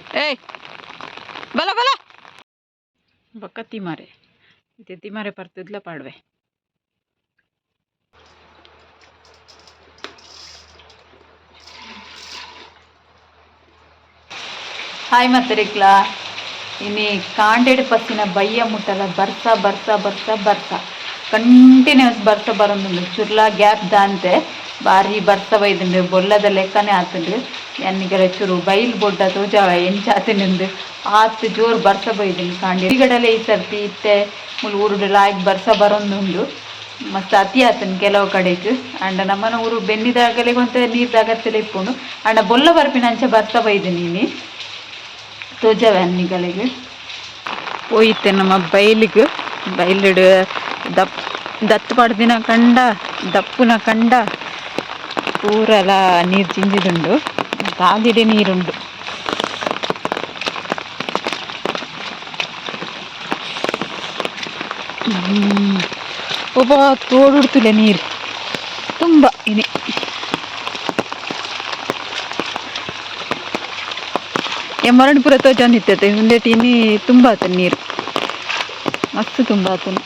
ಏಯ್ ಬಲ ಬಲ ಬಕ್ಕ ತಿಮಾರೆ ಇತ್ತೆ ತಿಮಾರೆ ಪರ್ತಿದ್ಲ ಪಾಡ್ವೆ ಹಾಯ್ ಮತ್ತೆ ರಿಕ್ಲಾ ಇನ್ನಿ ಕಾಂಡೆಡ್ ಪಸ್ಸಿನ ಬಯ್ಯ ಮುಟ್ಟಲ್ಲ ಬರ್ಸ ಬರ್ಸ ಬರ್ಸ ಬರ್ಸ ಕಂಟಿನ್ಯೂಸ್ ಬರ್ಸ ಬರೋದು ಚುರ್ಲಾ ಗ್ಯಾಪ್ ದಾಂತೆ ಬಾರಿ ಬರ್ಸ ಬೈದಂಡು ಬೊಲ್ಲದ ಲೆಕ್ಕನೇ ಆತಂಡು ಎನ್ನಿಗೆಲ್ಲ ಚೂರು ಬೈಲ್ ಬೊಡ್ಡ ತೋಜಾವ ಎಂಚಾತಿನಿಂದು ಆತು ಜೋರು ಬರ್ಸ ಬೈದಂಡು ಕಾಂಡೆ ಈಗಡೆಲ್ಲ ಈ ಸರ್ತಿ ಇತ್ತೆ ಮುಲ್ ಊರುಡು ಲಾಯ್ಕ್ ಬರ್ಸ ಬರೋದುಂಡು ಮಸ್ತ್ ಅತಿ ಆತನ ಕೆಲವು ಕಡೆಗೆ ಅಂಡ ನಮ್ಮನ ಊರು ಬೆನ್ನಿದಾಗಲೇ ಕೊಂತ ನೀರ್ದ ಅಗತ್ಯಲೆ ಇಪ್ಪುಂಡು ಅಂಡ ಬೊಲ್ಲ ಬರ್ಪಿನ ಅಂಚೆ ಬರ್ಸ ಬೈದು ನೀನು ತೋಜಾವೆ ಅನ್ನಿಗಳಿಗೆ ಹೋಯ್ತೆ ನಮ್ಮ ಬೈಲಿಗೆ ಬೈಲಿಡು ದತ್ತು ಪಡ್ದಿನ ಕಂಡ ದಪ್ಪುನ ಕಂಡ ಪೂರೆಲ್ಲ ನೀರು ಚಿಂಜಿದುಂಡು ತಾದಿಡೆ ನೀರುಂಡು ಒಬ್ಬ ತೋಡುಡ್ತಿಲ್ಲ ನೀರು ತುಂಬ ಇನಿ ಮರಣ್ಪುರ ತೋಜಂದಿತ್ತೈತೆ ಒಂದೇ ಟೀನಿ ತುಂಬ ಆತನ ನೀರು ಮಸ್ತ್ ತುಂಬ ಆತನ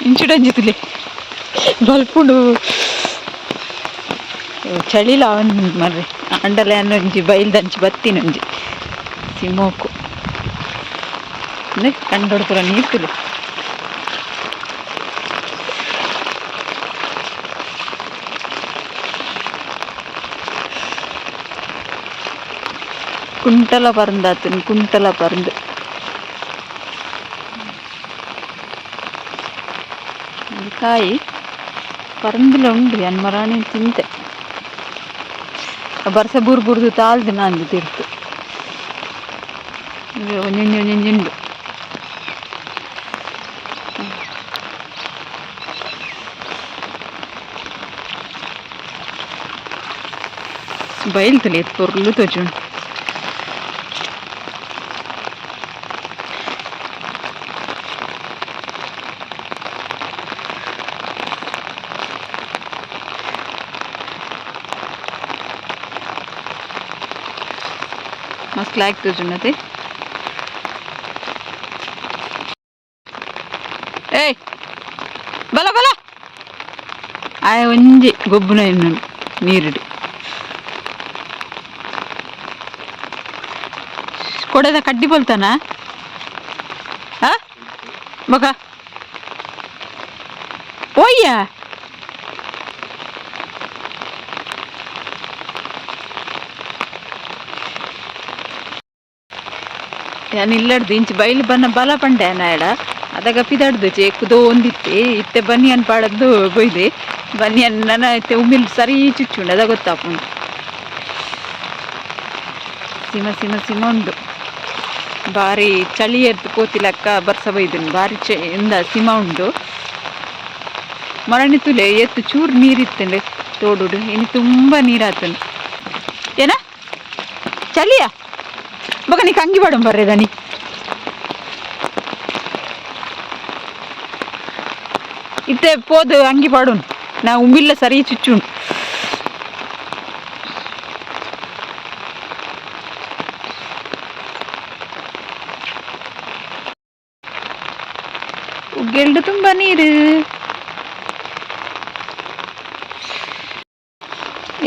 ಇಂಚುಡಂಜಿತಿಲಿ ಬಲ್ಪುಂಡು ಚಳಿಲ ಅವನ್ ಮರ್ರಿ ಅಂಡಲೆ ಅನ್ನೊಂಜಿ ಬೈಲ್ದಂಚಿ ಬತ್ತಿನೊಂಜಿ ಸಿಮೋಕು ಅಂದರೆ ಕಂಡೋಡು ಪೂರ ನೀರ್ತಿಲಿ ಕುಂಟಲ ಪರಂದಾತನು ಕುಂಟಲ ಪರಂದು ಕಾಯಿ ಪರಂದಿಲ ಉಂಡು ಎನ್ಮರಾಣಿ ತಿಂತೆ ಬರ್ಸ ಬೂರ್ ಬುರ್ದು ತಾಳ್ದು ನಾನು ತಿರ್ತು ಒಂಜುಂಡು ಬಯಲ್ತಲೆ ಪೊರ್ಲು ತೋಜುಂಡು मस्त लागतो जुन्नते ए बला बला आय ಒಂಜಿ ಗೊಬ್ಬುನ ಇನ್ನು ನೀರುಡು ಕೊಡದ ಕಡ್ಡಿ ಬಲ್ತಾನ ಹಾ ಬಕ ಓಯ್ಯ ನಾನು ಇಲ್ಲಡ್ದು ಇಂಚು ಬೈಲು ಬನ್ನ ಬಲ ಪಂಡೆ ನಾಯಡ ಅದಾಗ ಪಿದಾಡ್ದು ಚೇಕುದೋ ಒಂದಿತ್ತೆ ಇತ್ತೆ ಬನ್ನಿಯನ್ ಪಾಡದ್ದು ಬೊಯ್ದೆ ಬನ್ನಿಯನ್ ನನ್ನ ಇತ್ತೆ ಉಮ್ಮಿಲ್ ಸರಿ ಚುಚ್ಚುಂಡು ಅದ ಗೊತ್ತಾಪುಂಡು ಸಿಮ ಸಿಮ ಸಿಮ ಉಂಡು ಭಾರಿ ಚಳಿ ಎದ್ದು ಕೋತಿಲಕ್ಕ ಬರ್ಸ ಬೈದನು ಭಾರಿ ಎಂದ ಸಿಮ ಉಂಡು ಮರಣಿ ತುಲೆ ಎತ್ತು ಚೂರು ನೀರಿತ್ತಂಡೆ ತೋಡುಡು ಇನ್ನು ತುಂಬ ನೀರಾತನು ಏನ ಚಳಿಯ ಬಕ ನೀ ಕಂಗಿ ಪಡಂ ಬರ್ರೆದ ನೀ ಇತ್ತೆ ಪೋದು ಅಂಗಿ ಪಾಡುನ್ ನಾ ಉಂಬಿಲ್ಲ ಸರಿ ಚುಚ್ಚುಂಡು ಉಗ್ಗೆಲ್ಡು ತುಂಬ ನೀರು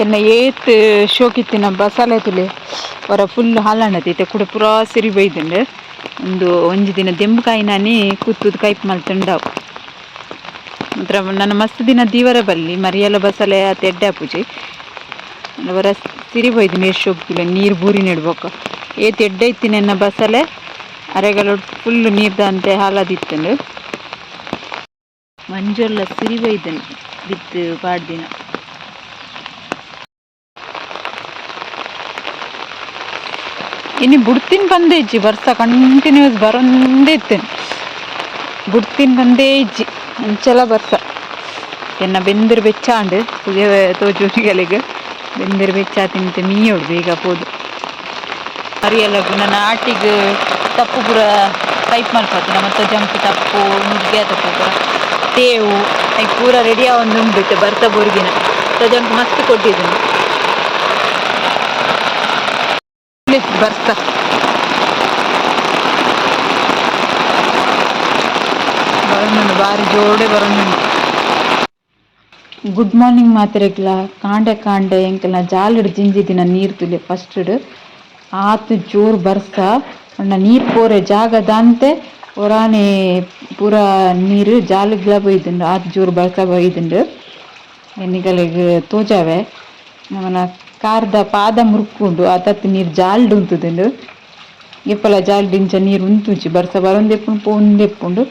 ಎನ್ನ ಏತ್ ಶೋಕಿತ್ತಿನ ಬಸಾಲೆ ತುಲೆ ಹೊರ ಫುಲ್ ಹಾಲಣ್ಣತೈತೆ ಕೂಡ ಪುರಾ ಸಿರಿ ಬೈದಂಡು ಒಂಜಿ ದಿನ ದೆಂಬುಕಾಯಿ ನಾನಿ ಕೂತುದು ಕೈಪ್ ಮಲ್ತುಂಡಾವು ಮಾತ್ರ ನನ್ನ ಮಸ್ತ್ ದಿನ ದೀವರ ಬಲ್ಲಿ ಮರಿಯಲ್ಲ ಬಸಲೆ ಅತ್ತ ಎಡ್ಡೆ ಆಪುಜಿ ಅವರ ಸಿರಿ ಬೈದು ಮೇಸ್ಟ್ ಹೋಗ್ತಿಲ್ಲ ನೀರು ಬೂರಿ ನೆಡ್ಬೇಕು ಏತ್ ಎಡ್ಡೆ ಇತ್ತಿನ ಎನ್ನ ಬಸಲೆ ಅರೆಗಳು ಫುಲ್ ನೀರ್ದಂತೆ ಹಾಲದಿತ್ತಂಡು ಮಂಜುಲ್ಲ ಸಿರಿ ಬೈದನು ಬಿತ್ತು ಪಾಡ್ದಿನ ಇನ್ನು ಬುಡ್ತಿನ ಬಂದೇ ಇಜ್ಜಿ ಬರ್ಸ ಕಂಟಿನ್ಯೂಸ್ ಬರೊಂದೇ ಇತ್ತೇನೆ ಬುಡ್ತಿನ ಬಂದೇ ಇಜ್ಜಿ ಅಂಚೆಲ್ಲ ಬರ್ಸ ಎನ್ನ ಬೆಂದಿರು ಬೆಚ್ಚಾಂಡು ಪುಗೆ ತೋಜುಗಳಿಗೆ ಬೆಂದಿರು ಬೆಚ್ಚ ತಿಂತೆ ಮೀಯೋಡು ಬೇಗ ಪೋದು ಅರಿಯಲ್ಲ ನನ್ನ ಆಟಿಗೆ ತಪ್ಪು ಪೂರ ಟೈಪ್ ಮಾಡ್ಕೊತೀನಿ ಮತ್ತು ಜಂಪು ತಪ್ಪು ನುಗ್ಗೆ ತಪ್ಪು ಪೂರ ತೇವು ಐಕ್ ಪೂರ ರೆಡಿ ಆವೊಂದು ಉಂಡ್ಬಿಟ್ಟು ಬರ್ತಾ ಬೊರ್ಗಿನ ತಜಂಕ್ ಮಸ್ತ್ ಕೊಟ್ಟಿದ್ದೀನಿ ಬರ್ತಾ ಬರೋಣ ಬಾರಿ ಜೋಡೆ ಬರೋಣ. ಗುಡ್ ಮಾರ್ನಿಂಗ್ ಮಾತ್ರೆಗ್ಲ ಕಾಂಡೆ ಕಾಂಡೆ ಎಂಕಲ್ನ ಜಾಲಿಡ್ ಜಿಂಜಿ ದಿನ ನೀರು ತುಲೆ ಫಸ್ಟ್ ಆತು ಜೋರು ಬರ್ಸ ಅಣ್ಣ ನೀರು ಪೋರೆ ಜಾಗ ದಾಂತೆ ಒರಾನೆ ಪೂರ ನೀರು ಜಾಲಿಗ್ಲ ಬೈದುಂಡು ಆತು ಜೋರು ಬರ್ಸ ಬೈದುಂಡು ಎನ್ನಿಗಳಿಗೆ ತೋಜಾವೆ ನಮ್ಮನ ಕಾರ್ದ ಪಾದ ಮುರುಕ್ಕೊಂಡು ಆತತ್ತು ನೀರು ಜಾಲ್ಡ್ ಉಂತುದುಂಡು ಎಪ್ಪಲ ಜಾಲ್ಡ್ ಇಂಚ ನೀರು ಉಂತುಂಚಿ ಬರ್ಸ ಬರೊಂದೆಪ್ಪುಂಡು ಪೋಂದೆಪ್ಪುಂಡು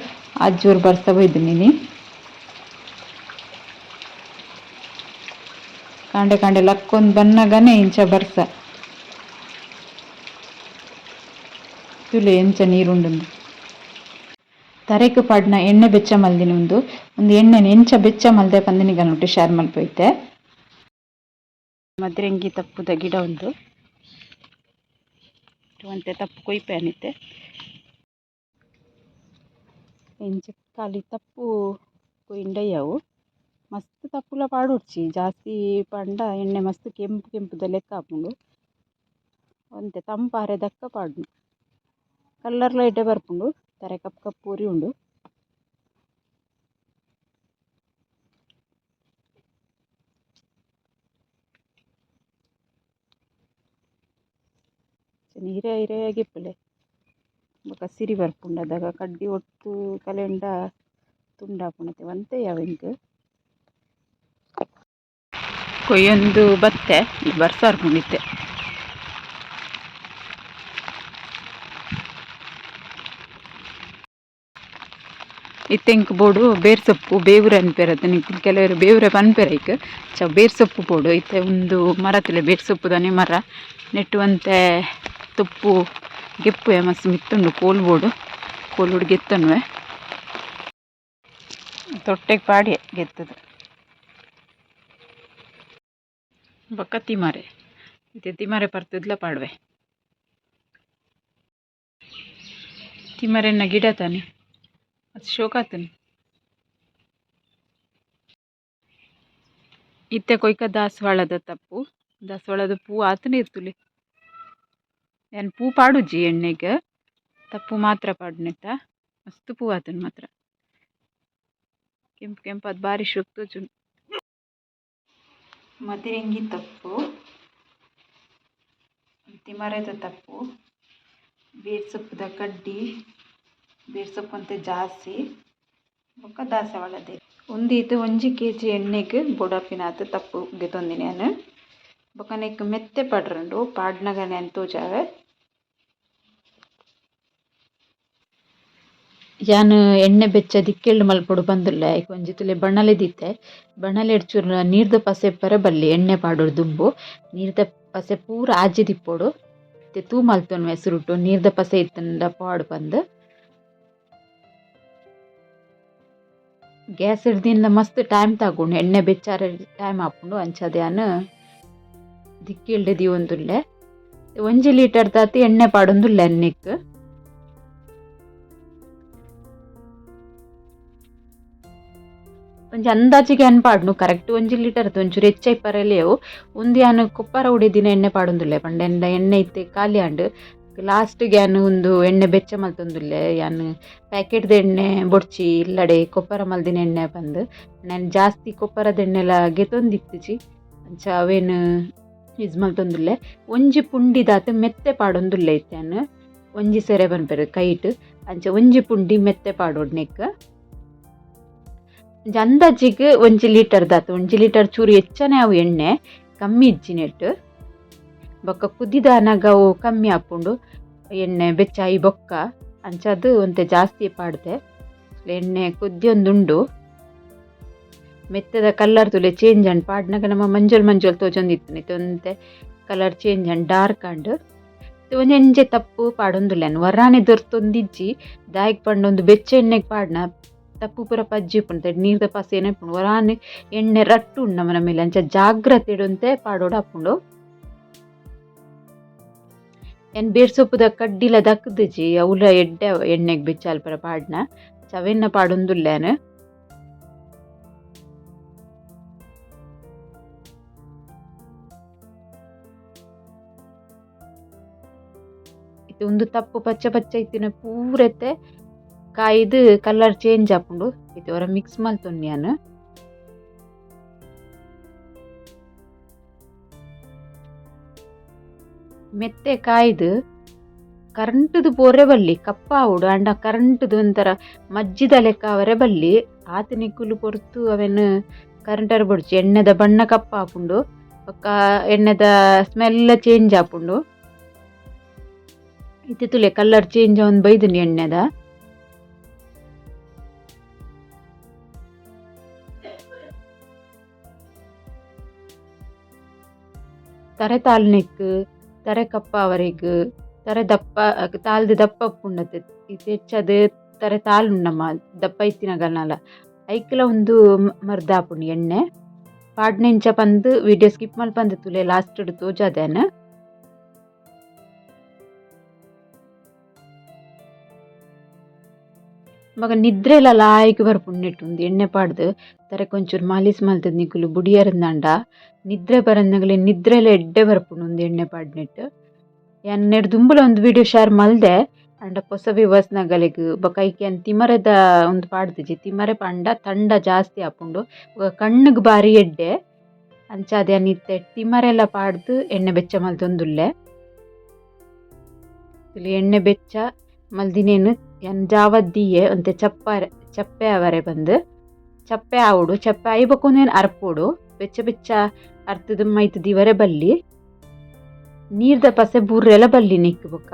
ಆತು ಜೋರು ಬರ್ಸ ಬೈದುಂಡಿನಿ ಕಾಂಡೆ ಕಾಂಡೆ ಲಕ್ಕೊಂದು ಬನ್ನಗನೆ ಇಂಚ ಬರ್ಸ ತುಲೆ ಎಂಚ ನೀರುಂಡು ತರೆಕ್ ಪಾಡ್ನ ಎಣ್ಣೆ ಬೆಚ್ಚ ಮಲ್ದಿನ ಒಂದು ಎಣ್ಣೆನ ಎಂಚ ಬೆಚ್ಚ ಮಲ್ದೆ ಪಂದಿನಿಗನ್ನುಟ್ಟು ಶೇರ್ ಮಲ್ಪೋಯ್ತೆ. ಮದ್ರೆಂಗಿ ತಪ್ಪುದ ಗಿಡ ಒಂದು ಅಂತೆ ತಪ್ಪು ಕೊಯ್ಪೆ ಅನಿತ್ತೆ ಎಂಚ ಖಾಲಿ ತಪ್ಪು ಕೊಯ್ಂಡಯ್ಯವು ಮಸ್ತ್ ತಪ್ಪುಲ ಪಾಡುಡ್ಚಿ ಜಾಸ್ತಿ ಪಂಡ ಎಣ್ಣೆ ಮಸ್ತ್ ಕೆಂಪು ಕೆಂಪುದ ಲೆಕ್ಕ ಹಾಪುಂಡು ಒಂತೆ ತಂಪಾರೆ ದಕ್ಕ ಪಾಡ್ನು ಕಲ್ಲರ್ಲ ಎಡ್ಡೆ ಬರ್ಪುಂಡು ತರೆ ಕಪ್ ಕಪ್ ಪೂರಿ ಉಂಡು ನೀರೇ ಹಿರೇಗಿಪ್ಪಲೆ ಬೊಕ ಸಿರಿ ಬರ್ಪುಂಡು ಅದಾಗ ಕಡ್ಡಿ ಒಟ್ಟು ಕಲೆಂಡ ತುಂಡಾಪುಣತೆ ಒಂತೆ ಯಾವೆಂಕ್ ಕೊಯ್ಯೊಂದು ಬತ್ತೆ ಬರ್ಸಾರ್ಕೊಂಡಿತ್ತೆ ಇತ್ತೆಂಕ್ ಬೋಡು ಬೇರ್ ಸೊಪ್ಪು ಬೇವುರೆ ಅನ್ಪೇರ ಕೆಲವರು ಬೇವುರೆ ಪನ್ಪೆರೈಕ್ ಬೇರ್ ಸೊಪ್ಪು ಬೋಡು ಇತ್ತೆ ಒಂದು ಮರ ತಿಲೆ ಬೇರ್ ಸೊಪ್ಪು ದನೆ ಮರ ನೆಟ್ಟುವಂತೆ ತುಪ್ಪು ಗೆಪ್ಪು ಮಸ್ತ್ ಮಿತ್ತುಂಡು ಕೋಲ್ಬೋಡು ಗೆತ್ತನ್ವೆ ತೊಟ್ಟೆಗೆ ಪಾಡಿ ಗೆತ್ತದು ಬೊಕ್ಕ ತಿಮರೆ ಇತ್ತೆ ತಿಮರೆ ಪರ್ತದ್ಲ ಪಾಡ್ವೆ ತಿಮರೆನ್ನ ಗಿಡ ತಾನೆ ಅದು ಶೋಕಾತನು ಇತ್ತೆ ಕೊಯ್ಕ ದಾಸವಾಳದ ಪೂ ಆತನೇ ಇರ್ತುಲಿ ಏನು ಪೂ ಪಾಡುಜಿ ಎಣ್ಣೆಗೆ ತಪ್ಪು ಮಾತ್ರ ಪಾಡ್ನೆತ್ತ ಮಸ್ತ್ ಪೂ ಆತನು ಮಾತ್ರ ಕೆಂಪು ಕೆಂಪು ಅದು ಭಾರಿ ಶೋಕ್ತೋಜು ಮದಿರೆಂಗಿ ತಪ್ಪು ತಿಮರೆದ ತಪ್ಪು ಬೇರ್ ಸೊಪ್ಪುದ ಕಡ್ಡಿ ಬೇರ್ ಸೊಪ್ಪು ಅಂತೆ ಜಾಸ್ತಿ ಬೊಕ್ಕ ದಾಸವಾಳದೆ ಒಂದೀತು 1 kg ಎಣ್ಣೆಗೆ ಬೊಡಪಿನಾತು ತಪ್ಪು ಗೆತೊಂದಿನಿ ನಾನು ಬೊಕ್ಕ ನೆಕ್ ಮೆತ್ತೆ ಪಡ್ರಂಡು ಪಾಡ್ನಗನೆ ಅಂತೋಜಾವೆ ಯಾನು ಎಣ್ಣೆ ಬೆಚ್ಚ ದಿಕ್ಕೆಳ್ಳು ಮಲ್ಪೊಡು ಬಂದುಲ್ಲ ಐಕ್ ಒಂಜಿ ತುಲೆ ಬಣ್ಣಲೆ ದಿತ್ತೆ ಬಣ್ಣಲೆ ಎಡ್ಚೂರು ನೀರ್ದ ಪಸೆ ಪರ ಬಲ್ಲಿ ಎಣ್ಣೆ ಪಾಡೋಡು ದುಂಬು ನೀರ್ದ ಪಸೆ ಪೂರ ಆಜಿ ದಿಪ್ಪೋಡು ತೂ ಮಲ್ತೊನ್ ಹೆಸರುಟ್ಟು ನೀರ್ದ ಪಸೆ ಇತ್ತಂಡ ಪಾಡು ಬಂದು ಗ್ಯಾಸ್ ಹಿಡ್ದಿಂದ ಮಸ್ತ್ ಟೈಮ್ ತಗೊಂಡು ಎಣ್ಣೆ ಬೆಚ್ಚಾರ ಟೈಮ್ ಹಾಕೊಂಡು ಅಂಚದ್ಯಾನು ದಿಕ್ಕಿಲ್ಡೆ ದಿವೊಂದುಲ್ಲೆ 1 ಲೀಟರ್ ತಾತಿ ಎಣ್ಣೆ ಪಾಡೊಂದುಲ್ಲೆ ಅನ್ನೆಕ್ ಒಂಜಿ ಅಂದಾಜಿಗೆ ಅನ್ ಪಾಡ್ನು ಕರೆಕ್ಟ್ 1 ಲೀಟರ್ ಒಂಚೂರು ಹೆಚ್ಚೈ ಪರಲೆವು ಯಾನು ಕೊಪ್ಪರ ಉಡಿದಿನ ಎಣ್ಣೆ ಪಾಡೊಂದುಲ್ಲೆ ಪಂಡ ಎಣ್ಣೆ ಇತ್ತೆ ಖಾಲಿ ಆಂಡ್ ಲಾಸ್ಟ್ಗೆ ಯಾನು ಒಂದು ಎಣ್ಣೆ ಬೆಚ್ಚ ಮಲ್ತೊಂದುಲ್ಲೆ ಯಾನು ಪ್ಯಾಕೆಟ್ದ ಎಣ್ಣೆ ಬೊಡ್ಚಿ ಇಲ್ಲಡೆ ಕೊಪ್ಪರ ಮಲ್ದಿನ ಎಣ್ಣೆ ಬಂದು ನಾನು ಜಾಸ್ತಿ ಕೊಪ್ಪರದ ಎಣ್ಣೆಲ ಗೆತೊಂದಿತ್ತುಜಿ ಅಂಚ ಅವೇನು ಯೂಸ್ ಮಲ್ತೊಂದುಲ್ಲೆ ಒಂಜಿ ಪುಂಡಿದಾತ ಮೆತ್ತೆ ಪಾಡೊಂದುಲ್ಲೆ ಇತ್ತಾನು ಒಂಜಿ ಸೆರೆ ಬನ್ಪೆರು ಕೈಟ್ ಅಂಚ ಒಂಜಿ ಪುಂಡಿ ಮೆತ್ತೆ ಪಾಡೋಡ್ನೆಕ್ ಅಂದಾಜಿಗೆ 1 ಲೀಟರ್ ದಾತ 1 ಲೀಟರ್ ಚೂರು ಹೆಚ್ಚನೆ ಅವು ಎಣ್ಣೆ ಕಮ್ಮಿ ಇಜ್ಜಿನೆಟ್ಟು ಬೊಕ್ಕ ಕುದಿದಾನಾಗ ಅವು ಕಮ್ಮಿ ಹಾಕೊಂಡು ಎಣ್ಣೆ ಬೆಚ್ಚಾಯಿ ಬೊಕ್ಕ ಅಂಚದು ಒಂತೆ ಜಾಸ್ತಿ ಪಾಡ್ದೆ ಎಣ್ಣೆ ಕುದ್ದಿಯೊಂದುಂಡು ಮೆತ್ತದ ಕಲರ್ ತುಲೆ ಚೇಂಜ್ ಅಂಡ್ ಪಾಡ್ನಾಗ ನಮ್ಮ ಮಂಜೋಲ್ ತೋಜೊಂದಿತ್ತು ಒಂತೆ colour change and dark and ಒಂಜಿ ಎಂಜೆ ತಪ್ಪು ಪಾಡೊಂದುಲ್ಲೆನ್ ವರಾನೆ ದೊರ್ತೊಂದಿಜ್ಜಿ ದಾಯಿಗೆ ಪಂಡೊಂದು ಬೆಚ್ಚ ಎಣ್ಣೆಗೆ ಪಾಡ್ನ ತಪ್ಪು ಪೂರ ಪಜ್ಜಿ ಪುಣ್ತ ನೀರ್ದ ಪಸ ಏನೇ ಪುಂಡು ವರಾನೆ ಎಣ್ಣೆ ರಟ್ಟು ಉಂಡು ನಮ್ಮನ ಮೇಲೆ ಅಂಚ ಜಾಗ್ರತೆ ಇಡುವಂತೆ ಪಾಡೋಡು ಹಾಕೊಂಡು ಏನು ಬೇರ್ ಸೊಪ್ಪುದ ಕಡ್ಡಿಲ ದಕ್ಕದಜಿ ಅವಳ ಎಡ್ಡೆ ಎಣ್ಣೆಗೆ ಬೆಚ್ಚಾಲ್ಪರ ಪಾಡ್ನ ಚವೆನ್ನ ಪಾಡೊಂದುಲ್ಲೇನು ಒಂದು ತಪ್ಪು ಪಚ್ಚ ಪಚ್ಚ ಇತ್ತಿನ ಪೂರತೆ ಕಾಯ್ದು ಕಲರ್ ಚೇಂಜ್ ಆಪುಂಡು ಇದು ಅವರ ಮಿಕ್ಸ್ ಮಲ್ತೊನ್ಯಾನು ಮೆತ್ತೆ ಕಾಯ್ದು ಕರೆಂಟ್ದು ಪೋರೆ ಬಲ್ಲಿ ಕಪ್ಪ ಆವುಡು ಅಂಡ ಕರೆಂಟ್ದು ಒಂಥರ ಮಜ್ಜಿದ ಲೆಕ್ಕ ಅವರೇ ಬಲ್ಲಿ ಆತನಿಕ್ಕುಲು ಪೊರ್ತು ಅವೆನ್ ಕರೆಂಟರ್ ಬೊಡ್ಚಿ ಎಣ್ಣೆದ ಬಣ್ಣ ಕಪ್ಪ ಆಪುಂಡು ಒಕ್ಕ ಎಣ್ಣೆದ ಸ್ಮೆಲ್ ಚೇಂಜ್ ಆಪುಂಡು ಇತ್ತಿತ್ತುಲೆ ಕಲರ್ ಚೇಂಜ್ ಒಂದು ಬೈದುನಿ ಎಣ್ಣೆದ ತರೆ ತಾಲ್ನೆಕ್ ತರೆ ಕಪ್ಪ ಅವರೆಗ್ ತರೆ ದಪ್ಪ ತಾಲ್ದು ದಪ್ಪ ಪುಂಡತೆ ಇದು ಹೆಚ್ಚದು ತರೆ ತಾಲುಂಡಮ್ಮ ದಪ್ಪ ಇತ್ತಿನಗಲ್ನಲ ಐಕ್ಲ ಒಂದು ಮರ್ದಾಪುಂಡು ಎಣ್ಣೆ ಪಾಡ್ನೆ ಇಂಚ ಪಂದು ವಿಡಿಯೋ ಸ್ಕಿಪ್ ಮಲ್ಪಂದು ತುಲೆ ಲಾಸ್ಟ್ ತೋಜಾದೇನ ಮಗ ನಿದ್ರೆಲ ಲಾಯ್ಕ್ ಬರ್ಪುಂಡು ನೆಟ್ಟುಂದು ಎಣ್ಣೆ ಪಾಡ್ದು ತರ ಕೊಂಚೂರು ಮಾಲೀಸ್ ಮಲ್ತದ ನಿಕುಲು ಬುಡಿಯರಂದಂಡ ನಿದ್ರೆ ಬರಂದಾಗಲೇ ನಿದ್ರೆಲ ಎಡ್ಡೆ ಬರ್ಪುಂಡು ಒಂದು ಎಣ್ಣೆ ಪಾಡ್ನೆಟ್ಟು ಎನ್ನೆಡು ದುಂಬುಲ ಒಂದು ವಿಡಿಯೋ ಶೇರ್ ಮಲ್ದೆ ಅಂಡ ಹೊಸ ವ್ಯೂವರ್ಸ್ನಗಲಿಗ್ ಬೊಕ ತಿಮರೆದ ಒಂದು ಪಾಡ್ದಿಜಿ ತಿಮರೆ ಪಂಡ ತಂಡ ಜಾಸ್ತಿ ಆಪುಂಡು ಕಣ್ಣಿಗೆ ಬಾರಿ ಎಡ್ಡೆ ಅಂಚಾದೆ ನಿತ್ತೆ ತಿಮರೆಲ್ಲ ಪಾಡ್ದು ಎಣ್ಣೆ ಬೆಚ್ಚ ಮಲ್ತೊಂದುಲ್ಲೆ ಇಲ್ಲಿ ಎಣ್ಣೆ ಬೆಚ್ಚ ಮಲ್ದಿನೇನು ಎನ್ ಜಾವದ್ದಿಯೇ ಒಂತೆ ಚಪ್ಪೆ ಅವರೆ ಬಂದು ಚಪ್ಪೆ ಆವುಡು ಚಪ್ಪೆ ಐಬಕ್ಕೊಂದೇನು ಅರ್ಪೋಡು ಬೆಚ್ಚ ಬೆಚ್ಚ ಅರ್ತದ ಮೈತದ ಇವರೇ ಬಲ್ಲಿ ನೀರ್ದ ಪಸೆ ಬುರ್ರೆಲ್ಲ ಬಲ್ಲಿ ನಿಕ್ಕು ಬೊಕ್ಕ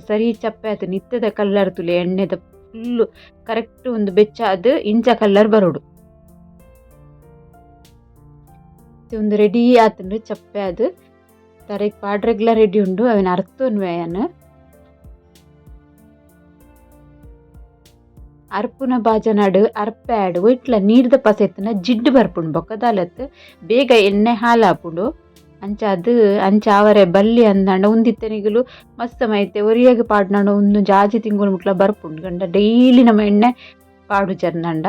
ಸರಿ ಚಪ್ಪೆ ಆಯ್ತು ನಿತ್ತದ ಕಲ್ಲರ್ ತುಲೆ ಎಣ್ಣೆದ ಫುಲ್ಲು ಕರೆಕ್ಟ್ ಒಂದು ಬೆಚ್ಚ ಅದು ಇಂಚ ಕಲ್ಲರ್ ಬರೋಡು ಒಂದು ರೆಡಿ ಆತಂದ್ರೆ ಚಪ್ಪೆ ಅದು ತರಕ್ ಪಾಡ್ರೆಗ್ಲ ರೆಡಿ ಉಂಡು ಅವನ ಅರ್ತೋನ್ವೇಯನ್ ಅರ್ಪುನ ಬಾಜನಾಡು ಅರ್ಪ್ಯಾಡು ಇಟ್ಲ ನೀರ್ದ ಪಸೆತ್ತನ ಜಿಡ್ಡು ಬರ್ಪುಂಡು ಬೊಕ್ಕದಾಲತ್ ಬೇಗ ಎಣ್ಣೆ ಹಾಲಾಪುಂಡು ಅಂಚ ಅದು ಅಂಚ ಅವರೆ ಬಲ್ಲಿ ಅಂದಾಂಡ ಉಂದಿತ್ತನಿಗಲು ಮಸ್ತ್ ಮೈತೆ ಒರಿಯಾಗಿ ಪಾಡ್ನಾಂಡ ಒಂದು ಜಾಜಿ ತಿಂಗಳು ಮುಟ್ಲ ಬರ್ಪುಂಡು ಗಂಡ ಡೈಲಿ ನಮ್ಮ ಎಣ್ಣೆ ಪಾಡು ಚರ್ನಂಡ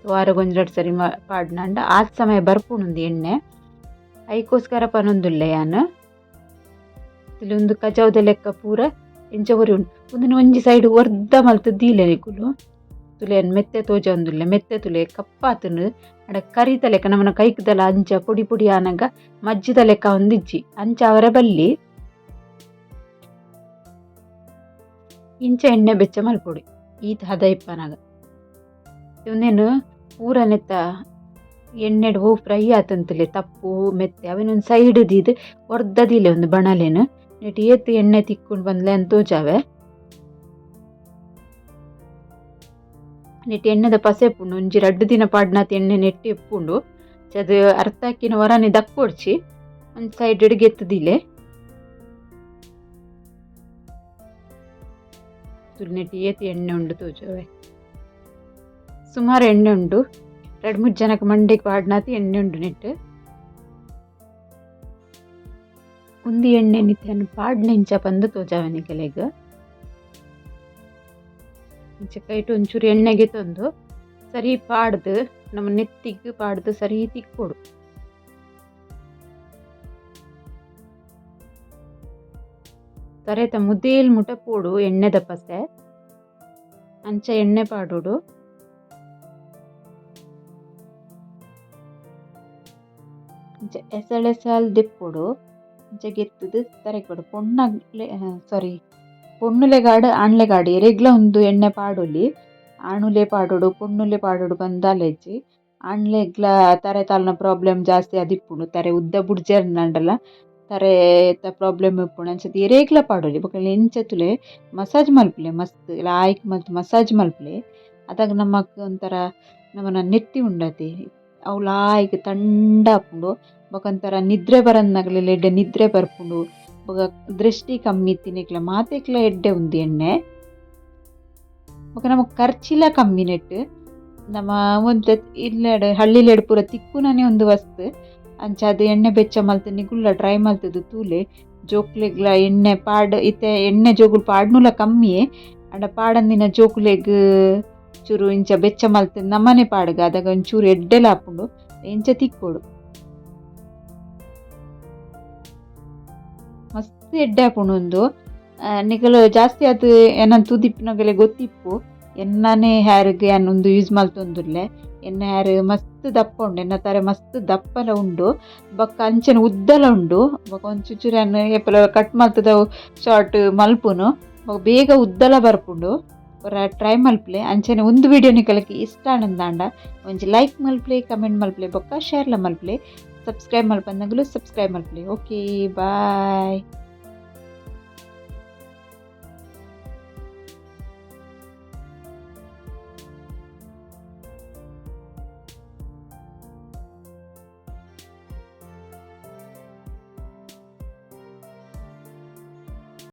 ವಾರಗೊಂಜೆರಡು ಸರಿ ಪಾಡ್ನಾಂಡ ಆ ಸಮಯ ಬರ್ಪುಂಡು ಎಣ್ಣೆ ಐಕೋಸ್ಕರ ಪನೊಂದುಲ್ಲೆ ಯಾನು ಇಲ್ಲಿ ಒಂದು ಕಜಾವದ ಲೆಕ್ಕ ಪೂರ ಎಂಚ ಒರಿ ಉಂಡು ಒಂದಿನ ಒಂಜಿ ಸೈಡ್ ಒರ್ದ ಮಲ್ತು ದೀಲೆ ನಿಕುಲು ತುಲೆ ಮೆತ್ತೆ ತೋಜ ಒಂದುಲ್ಲೆ ಮೆತ್ತೆ ತುಲೆ ಕಪ್ಪಾತನು ಅಡ ಕರಿತ ಲೆಕ್ಕ ನಮ್ಮನ ಕೈಕದಲ್ಲ ಅಂಚ ಪುಡಿ ಪುಡಿ ಆನಗ ಮಜ್ಜಿದ ಲೆಕ್ಕ ಒಂದಿಜ್ಜಿ ಅಂಚ ಅವರ ಬಲ್ಲಿ ಇಂಚ ಎಣ್ಣೆ ಬೆಚ್ಚ ಮಲ್ಪೊಡಿ ಈತ ಹದ ಇಪ್ಪನಾಗ ಒಂದೇನು ಪೂರ ನೆತ್ತ ಎಣ್ಣೆಡು ಹೂ ಫ್ರೈ ಆತಂತಲೆ ತಪ್ಪು ಮೆತ್ತೆ ಅವನೊಂದು ಸೈಡ್ ದೀದು ಒರ್ದದಿಲ್ಲ ಒಂದು ಬಣಲೇನು ನೆಟ್ಟು ಏತು ಎಣ್ಣೆ ತಿಕ್ಕೊಂಡು ಬಂದ್ಲೆ ಅಂತ ತೋಜಾವೆ ನೆಟ್ಟು ಎಣ್ಣೆದ ಪಸೆ ಎಪ್ಪುಂಡು ಒಂಜಿ 2 ದಿನ ಪಾಡ್ನಾತ್ ಎಣ್ಣೆ ನೆಟ್ಟಿ ಎಪ್ಪುಂಡು ಅದು ಅರ್ತಾಕಿನ ಹೊರನೆ ದಕ್ಕೊಡ್ಚಿ ಒಂದು ಸೈಡ್ ಎತ್ತದಿಲೆ ನೆಟ್ಟು ಏತು ಎಣ್ಣೆ ಉಂಡು ತೋಜಾವೆ ಸುಮಾರು ಎಣ್ಣೆ ಉಂಡು 2-3 ಜನಕ್ಕೆ ಮಂಡಿಗೆ ಪಾಡ್ನಾತಿ ಎಣ್ಣೆ ಉಂಡು ನೆಟ್ಟು ಉಂದಿ ಎಣ್ಣೆ ನಿತ್ಯನ ಪಾಡ್ನ ಇಂಚ ಬಂದು ತೋಜಾವನಿ ಕೆಲೆಗೆ ಇಂಚ ಕೈಟು ಒಂಚೂರು ಎಣ್ಣೆಗೆ ತಂದು ಸರಿ ಪಾಡ್ದು ನಮ್ಮ ನೆತ್ತಿಗೆ ಪಾಡ್ದು ಸರಿ ತಿಕ್ಕೊಡು ತರೇತ ಮುದ್ದೇಲ್ ಮುಟ ಪೋಡು ಎಣ್ಣೆದ ಪಸೆ ಅಂಚ ಎಣ್ಣೆ ಪಾಡೋಡು ಎಸಳೆಸಾಲ್ ದೆಪ್ಪೊಡು ಗೆತ್ತದು ತರೆಕೊಡು ಪೊಣ್ಣುಲೆಗಾಡು ಆಣ್ಲೆಗಾಡು ಎರೆಗ್ಲ ಒಂದು ಎಣ್ಣೆ ಪಾಡೊಲಿ ಆಣುಲೆ ಪಾಡೋಡು ಪೊಣ್ಣುಲೆ ಪಾಡೋಡು ಬಂದಾಲೆಜ್ಜಿ ಆಣ್ಲೆಗ್ಲ ತರೆ ತಾಲ್ನ ಪ್ರಾಬ್ಲಮ್ ಜಾಸ್ತಿ ಅದಿಪ್ಪುಂಡು ತರೆ ಉದ್ದ ಬುಡ್ಜರ್ನಂಡಲ ತರೆ ಪ್ರಾಬ್ಲಮ್ ಇಪ್ಪುಂಡು ಅಂಚದ ಎರೆಗ್ಲ ಪಾಡೊಲಿ ಬೊಕಲ್ ಎಂಚತುಲೆ ಮಸಾಜ್ ಮಲ್ಪುಲೆ ಮಸ್ತ್ ಲಾಯ್ಕ್ ಮಲ್ತ್ ಮಸಾಜ್ ಮಲ್ಪುಲೆ ಅದಾಗ ನಮಕ್ ಒಂಥರ ನಮ್ಮನ ನೆತ್ತಿ ಉಂಡತಿ ಅವು ಲಾಯ್ಕ್ ತಂಡ ಆಪುಂಡು ಬೊಕೊಂಥರ ನಿದ್ರೆ ಬರಂದಾಗಲೆಲ್ಲ ಎಡ್ಡೆ ನಿದ್ರೆ ಬರ್ಪುಂಡು ಬೊಕ ದೃಷ್ಟಿ ಕಮ್ಮಿ ತಿನ್ನಿಕ್ಲ ಮಾತೆಕ್ಲ ಎಡ್ಡೆ ಉಂದು ಎಣ್ಣೆ ಬೊಕ ನಮಕ್ ಖರ್ಚಿಲ ಕಮ್ಮಿ ನೆಟ್ಟು ನಮ್ಮ ಒಂದು ಇಲ್ಲೆಡೆ ಹಳ್ಳಿಲೆಡ್ ಪೂರ ತಿಕ್ಕುನನೆ ಒಂದು ವಸ್ತು ಅಂಚ ಅದು ಎಣ್ಣೆ ಬೆಚ್ಚ ಮಲ್ತು ನಿಗುಲ್ಲ ಡ್ರೈ ಮಲ್ತದು ತೂಲೆ ಜೋಕ್ಲೆಗ್ಲ ಎಣ್ಣೆ ಪಾಡ್ ಇತ್ತೆ ಎಣ್ಣೆ ಜೋಗುಲು ಪಾಡ್ನುಲ ಕಮ್ಮಿಯೇ ಅಂಡ ಪಾಡಂದಿನ ಜೋಕುಲೆಗ್ ಚೂರು ಇಂಚ ಬೆಚ್ಚ ಮಲ್ತು ನಮ್ಮನೆ ಪಾಡ್ಗ ಅದಾಗ ಒಂಚೂರು ಎಡ್ಡೆಲ ಹಾಪುಂಡು ಇಂಚ ತಿಕ್ಕೋಡು ಮಸ್ತ್ ಎಡ್ಡೆ ಆಪುಂಡು ನಿಕಲು ಜಾಸ್ತಿ ಅದು ಏನಂತ ತೂದಿಪ್ಪಿನಗಲೆ ಗೊತ್ತಿಪ್ಪು ಎನ್ನನೆ ಹ್ಯಾರ್ಗೆ ಅನ್ನೊಂದು ಯೂಸ್ ಮಲ್ತೊಂದುಲ್ಲೆ ಎನ್ನ ಹ್ಯಾರ್ ಮಸ್ತ್ ದಪ್ಪ ಉಂಡು ಎನ್ನ ತಾರೆ ಮಸ್ತ್ ದಪ್ಪಲ ಉಂಡು ಬೊಕ್ಕ ಅಂಚನೆ ಉದ್ದಲ ಉಂಡು ಬೊಕ ಒಂಚೂರು ಎಪ್ಪಲ ಕಟ್ ಮಲ್ತದ ಶಾರ್ಟ್ ಮಲ್ಪುನು ಬೊಕ ಬೇಗ ಉದ್ದಲ ಬರ್ಪುಂಡು ಟ್ರೈ ಮಲ್ಪ್ಲೆ ಅಂಚನೆ ಒಂದು ವಿಡಿಯೋ ನಿಕಲಕ್ಕೆ ಇಷ್ಟ ಆನಂದಾಂಡ ಒಂಜಿ ಲೈಕ್ ಮಲ್ಪ್ಲೆ ಕಮೆಂಟ್ ಮಲ್ಪ್ಲೆ ಬೊಕ್ಕ ಶೇರ್ಲ ಮಲ್ಪ್ಲೆ ಸಬ್ಸ್ಕ್ರೈಬ್ ಮಲ್ಪಂದಂಗಲು ಸಬ್ಸ್ಕ್ರೈಬ್ ಮಲ್ಪ್ಲೆ. ಓಕೆ ಬಾಯ್.